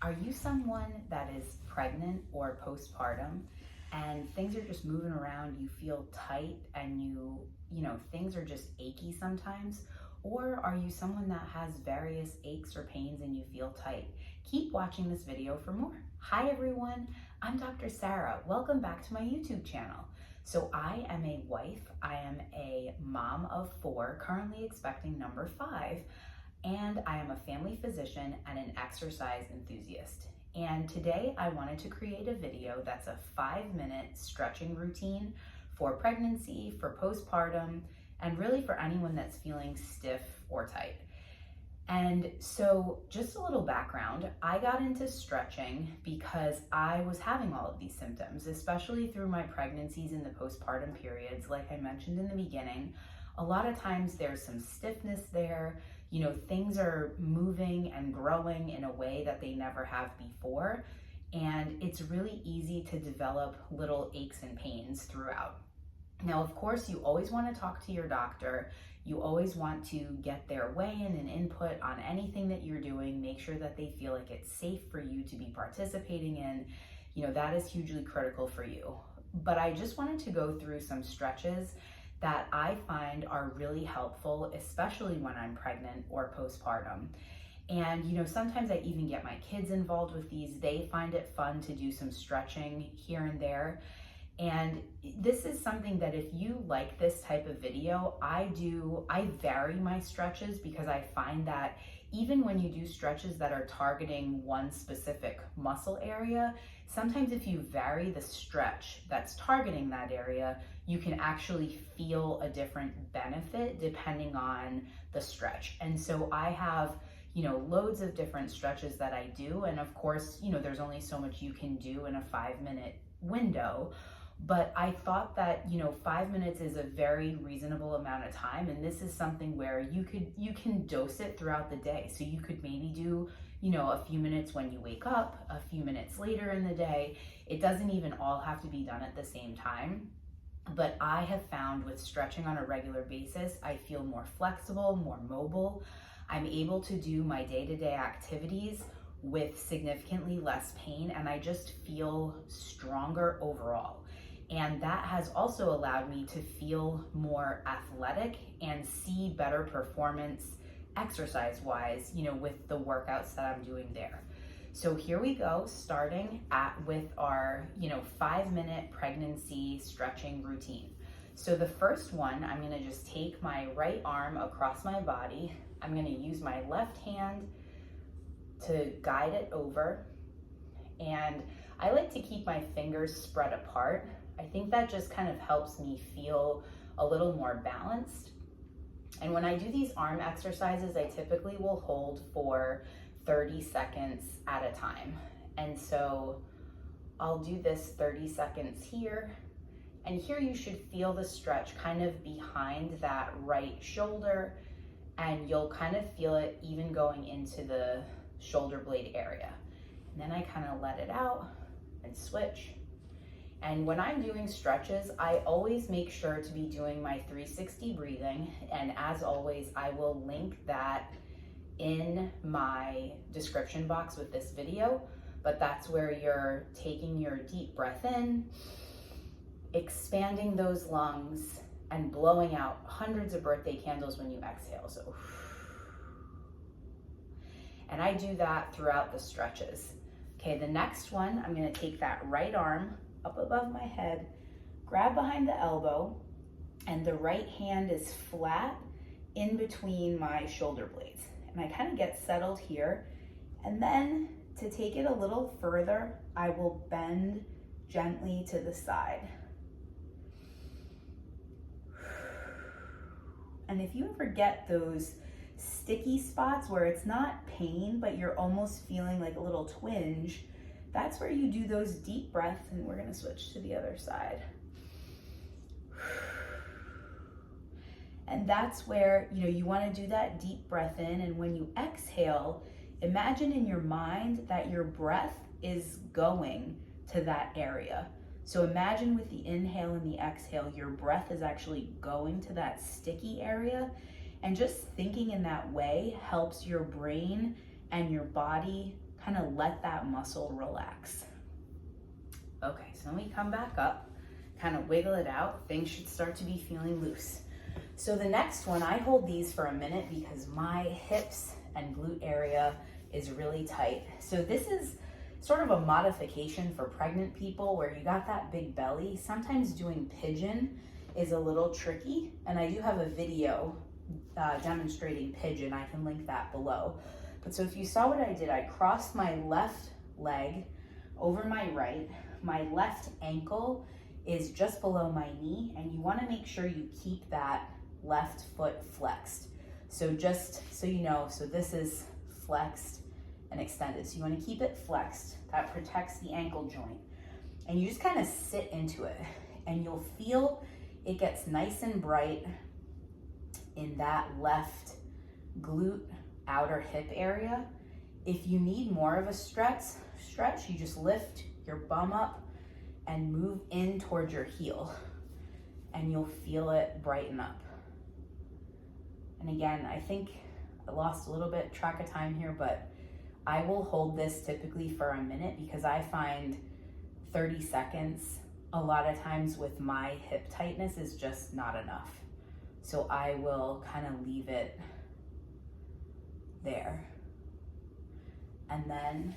Are you someone that is pregnant or postpartum and things are just moving around, you feel tight and things are just achy sometimes? Or are you someone that has various aches or pains and you feel tight? Keep watching this video for more. Hi everyone, I'm Dr. Sarah. Welcome back to my YouTube channel. So I am a wife, I am a mom of 4, currently expecting number 5, and I am a family physician and an exercise enthusiast. And today I wanted to create a video that's a 5-minute stretching routine for pregnancy, for postpartum, and really for anyone that's feeling stiff or tight. And so just a little background, I got into stretching because I was having all of these symptoms, especially through my pregnancies and the postpartum periods. Like I mentioned in the beginning, a lot of times there's some stiffness there. Things are moving and growing in a way that they never have before. And it's really easy to develop little aches and pains throughout. Now, of course, you always want to talk to your doctor. You always want to get their weigh-in and input on anything that you're doing. Make sure that they feel like it's safe for you to be participating in. That is hugely critical for you. But I just wanted to go through some stretches that I find are really helpful, especially when I'm pregnant or postpartum. And sometimes I even get my kids involved with these. They find it fun to do some stretching here and there. And this is something that if you like this type of video, I vary my stretches, because I find that even when you do stretches that are targeting one specific muscle area, sometimes if you vary the stretch that's targeting that area, you can actually feel a different benefit depending on the stretch. And so I have loads of different stretches that I do. And of course, there's only so much you can do in a 5-minute window. But I thought that 5 minutes is a very reasonable amount of time, and this is something where you can dose it throughout the day. So you could maybe do a few minutes when you wake up, a few minutes later in the day. It doesn't even all have to be done at the same time. But I have found with stretching on a regular basis, I feel more flexible, more mobile. I'm able to do my day-to-day activities with significantly less pain, and I just feel stronger overall. And that has also allowed me to feel more athletic and see better performance exercise-wise, with the workouts that I'm doing there. So here we go, starting with our 5-minute pregnancy stretching routine. So the first one, I'm gonna just take my right arm across my body. I'm gonna use my left hand to guide it over. And I like to keep my fingers spread apart. I think that just kind of helps me feel a little more balanced. And when I do these arm exercises, I typically will hold for 30 seconds at a time. And so I'll do this 30 seconds here. And here you should feel the stretch kind of behind that right shoulder, and you'll kind of feel it even going into the shoulder blade area. And then I kind of let it out and switch. And when I'm doing stretches, I always make sure to be doing my 360 breathing. And as always, I will link that in my description box with this video. But that's where you're taking your deep breath in, expanding those lungs, and blowing out hundreds of birthday candles when you exhale. So, and I do that throughout the stretches. Okay, the next one, I'm gonna take that right arm up above my head, grab behind the elbow, and the right hand is flat in between my shoulder blades. And I kind of get settled here. And then to take it a little further, I will bend gently to the side. And if you ever get those sticky spots where it's not pain, but you're almost feeling like a little twinge, that's where you do those deep breaths. And we're gonna switch to the other side. And that's where, you wanna do that deep breath in. And when you exhale, imagine in your mind that your breath is going to that area. So imagine with the inhale and the exhale, your breath is actually going to that sticky area. And just thinking in that way helps your brain and your body kind of let that muscle relax. Okay, so then we come back up, kind of wiggle it out. Things should start to be feeling loose. So the next one, I hold these for a minute because my hips and glute area is really tight. So this is sort of a modification for pregnant people where you got that big belly. Sometimes doing pigeon is a little tricky, and I do have a video demonstrating pigeon. I can link that below. But so if you saw what I did, I crossed my left leg over my right. My left ankle is just below my knee, and you want to make sure you keep that left foot flexed. So just so you know, so this is flexed and extended. So you want to keep it flexed. That protects the ankle joint. And you just kind of sit into it, and you'll feel it gets nice and bright in that left glute outer hip area. If you need more of a stretch, you just lift your bum up and move in towards your heel, and you'll feel it brighten up. And again, I think I lost a little bit track of time here, but I will hold this typically for a minute because I find 30 seconds a lot of times with my hip tightness is just not enough. So I will kind of leave it there. And then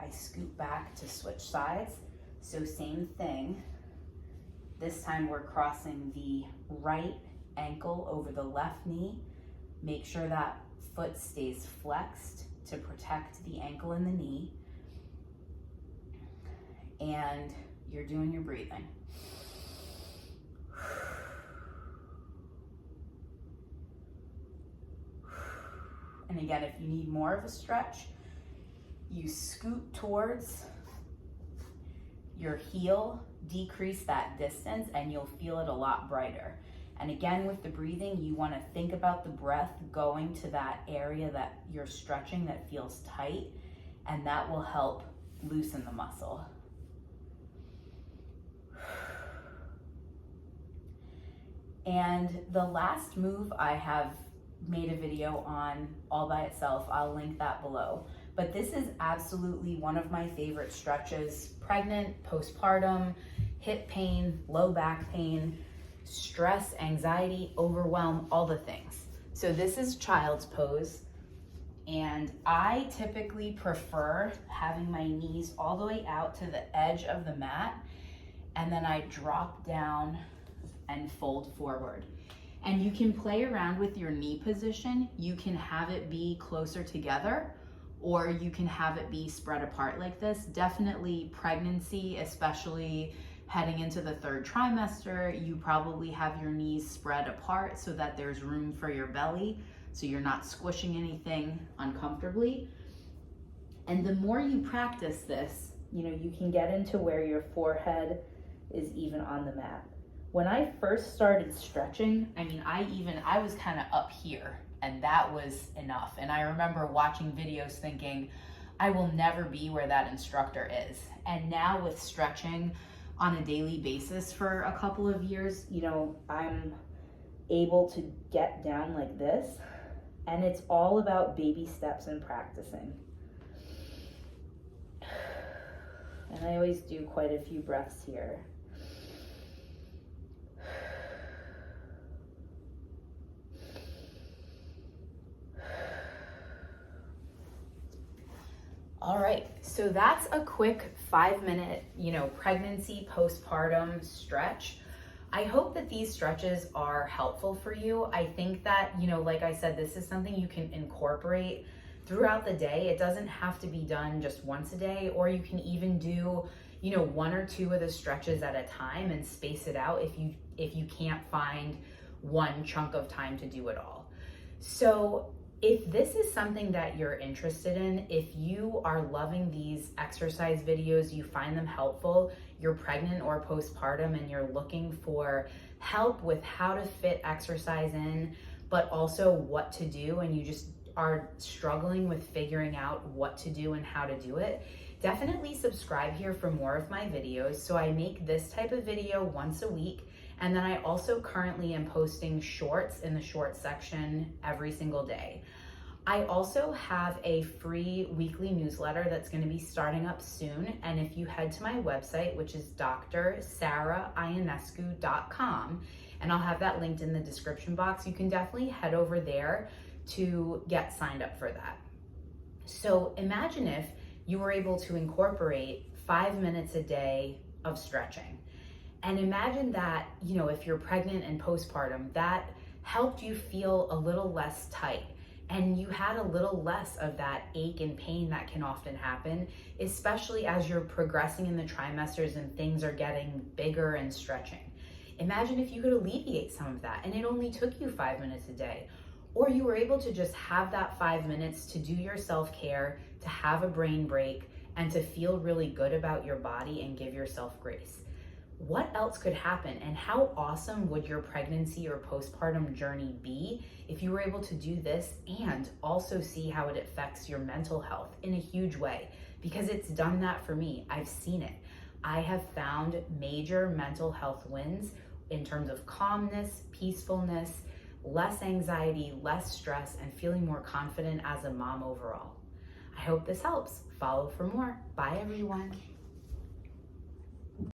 I scoot back to switch sides. So same thing. This time we're crossing the right ankle over the left knee. Make sure that foot stays flexed to protect the ankle and the knee. And you're doing your breathing. And again, if you need more of a stretch, you scoot towards your heel, decrease that distance, and you'll feel it a lot brighter. And again, with the breathing, you want to think about the breath going to that area that you're stretching that feels tight, and that will help loosen the muscle. And the last move I have made a video on all by itself. I'll link that below. But this is absolutely one of my favorite stretches. Pregnant, postpartum, hip pain, low back pain, stress, anxiety, overwhelm, all the things. So this is child's pose. And I typically prefer having my knees all the way out to the edge of the mat. And then I drop down and fold forward. And you can play around with your knee position. You can have it be closer together, or you can have it be spread apart like this. Definitely pregnancy, especially heading into the third trimester, you probably have your knees spread apart so that there's room for your belly, so you're not squishing anything uncomfortably. And the more you practice this, you can get into where your forehead is even on the mat. When I first started stretching, I was kind of up here, and that was enough. And I remember watching videos thinking, I will never be where that instructor is. And now with stretching on a daily basis for a couple of years, I'm able to get down like this, and it's all about baby steps and practicing. And I always do quite a few breaths here. All right, so that's a quick 5-minute, pregnancy, postpartum stretch. I hope that these stretches are helpful for you. I think that, like I said, this is something you can incorporate throughout the day. It doesn't have to be done just once a day, or you can even do, 1 or 2 of the stretches at a time and space it out if you can't find one chunk of time to do it all. So if this is something that you're interested in, if you are loving these exercise videos, you find them helpful, you're pregnant or postpartum and you're looking for help with how to fit exercise in, but also what to do, and you just are struggling with figuring out what to do and how to do it, definitely subscribe here for more of my videos. So I make this type of video once a week. And then I also currently am posting shorts in the short section every single day. I also have a free weekly newsletter that's going to be starting up soon. And if you head to my website, which is drsarahionescu.com, and I'll have that linked in the description box, you can definitely head over there to get signed up for that. So imagine if you were able to incorporate 5 minutes a day of stretching. And imagine that, if you're pregnant and postpartum, that helped you feel a little less tight. And you had a little less of that ache and pain that can often happen, especially as you're progressing in the trimesters and things are getting bigger and stretching. Imagine if you could alleviate some of that and it only took you 5 minutes a day, or you were able to just have that 5 minutes to do your self-care, to have a brain break, and to feel really good about your body and give yourself grace. What else could happen, and how awesome would your pregnancy or postpartum journey be if you were able to do this and also see how it affects your mental health in a huge way? Because it's done that for me. I've seen it. I have found major mental health wins in terms of calmness, peacefulness, less anxiety, less stress, and feeling more confident as a mom overall. I hope this helps. Follow for more. Bye, everyone.